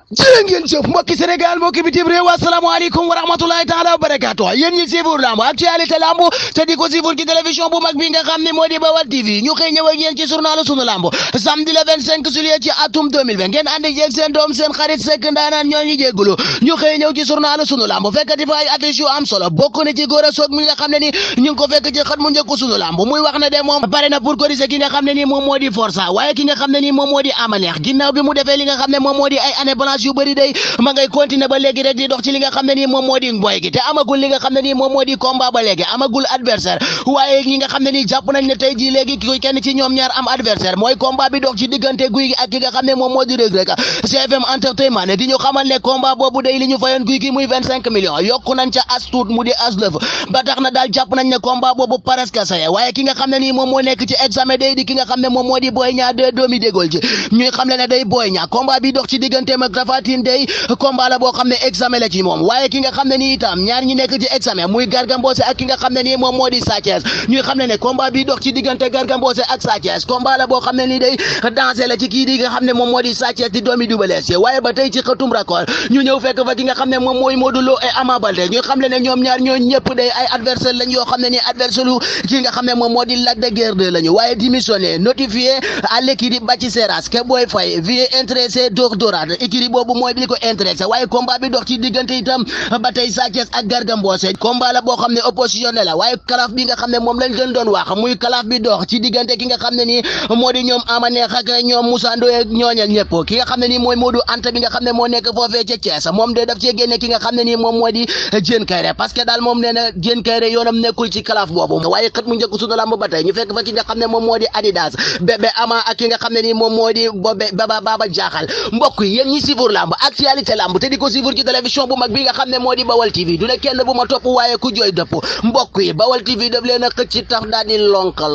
jërë ngeen jëf mbokki Sénégal mbokki bitim réew asalaamaaleykum wa rahmatulahi taala wa barakaatu yéen ñi siifur lamb actualité lamb te di ko siifur ci télévision bu mag bi nga xam ne moo di Bawal TV ñu xëy ñëw ak yéen ci journalu sunu lamb samedi le 25 juillet ci atum 2020 ngeen ànd ak seen doom seen xarit Seck Ndaanaan ñoo ngi jéggulu ñu xëy ñëw ci journalu sunu lamb fekkati fa ay affiche yu am solo bokk na ci góor a soog mi nga xam ne ni ñu ngi ko fekk ci xët mu njëkk sunu lamb muy wax ne de moom pare na pour corriger ki nga xam ne ni moom moo di Forza waaye ki nga xam ne ni moom moo di Amaneex ginnaaw bi mu defee li nga xam ne moom moo di ay année blanche yu bëri day ma ngay continuer ba léegi rek di dox ci li nga xam ne nii moom moo di mboy gi te amagul li nga xam ne nii moom moo di combat ba léegi amagul adversaire waaye ñi nga xam ne nii jàpp nañ ne tey jii léegi ki kenn ci ñoom ñaar am adversaire mooy combat bi dox ci diggante Gouye Gui ak ki nga xam ne moom moo di Reug Reug CFM Entertainment ne di ñu xamal ne combat boobu day li ñu fayoon Gouye Gui muy 25 millions yokku nañ ca as tuut mu di as lëf ba tax na daal jàpp nañ ne combat boobu presque saye waaye ki nga xam ne nii moom moo nekk ci examen day di ki nga xam ne moom moo di Boy Niang 2 doomi dégol ji ñuy xam ne day Boy Niang combat bi dox ci digganteem ak Tapha Tine day combat la boo xam ne examen la ci moom waaye ki nga xam ne nii itam ñaar ñi nekk ci examen muy Garga Mbossé ak ki nga xam ne nii moom moo di Sa Thiès ñuy xam ne combat bi dox ci diggante Garga Mbossé ak Sa Thiès combat la boo xam ne nii day dansé la ci kii di nga xam ne moom moo di Sa Thiès di doomi Double Less waaye ba tey ci xëtum record ñu ñëw fekk fa ki nga xam ne moom mooy Modou Lo et Ama Baldé ñuy xam ne ñoom ñaar ñoo ñëpp day ay adversaire lañ yoo xam ne nii adversaire lu ki nga xam ne moom moo di Lac de Guiers 2 lañu waaye démissionné notifié à l'équipe Bathie Seras ke Boy Faye vie intéressé door dorade équipe boobu mooy li ko intéressé waaye combat bi dox ci diggante itam ba tey Sa Thiès ak Garga Mbossé combat la boo xam ne oppositionné la waaye kalaaf bi nga xam ne moom lañ leen doon wax muy kalaaf bi dox ci diggante ki nga xam ne nii moo di ñoom Amaneex ak ñoom Moussa Ndoye ñooñal ñëpp ki nga xam ne nii mooy Modou Anta bi nga xam ne moo nekk foofee ca Thiès moom de daf cee génne ki nga xam ne nii moom moo di Diène Kaïré parce que daal moom nee na Diène Kaïré yoonam nekkul ci kalaaf boobu waaye xët mu njëkk sunu lamb ba tey ñu fekk fa ki nga xam ne moom moo di Adidas Bébé Ama ak ki nga xam ne nii moom moo di Baba Jaaxal mbokk yi yéen ñi sifur lamb actualité lamb te di ko sifur ci télévision bu mag bi nga xam ne moo di Bawal TV du ne kenn bu ma topp waaye ku jooy dëpp mbokk yi Bawal TV daf leen a xëcc ci tax daal di lonkal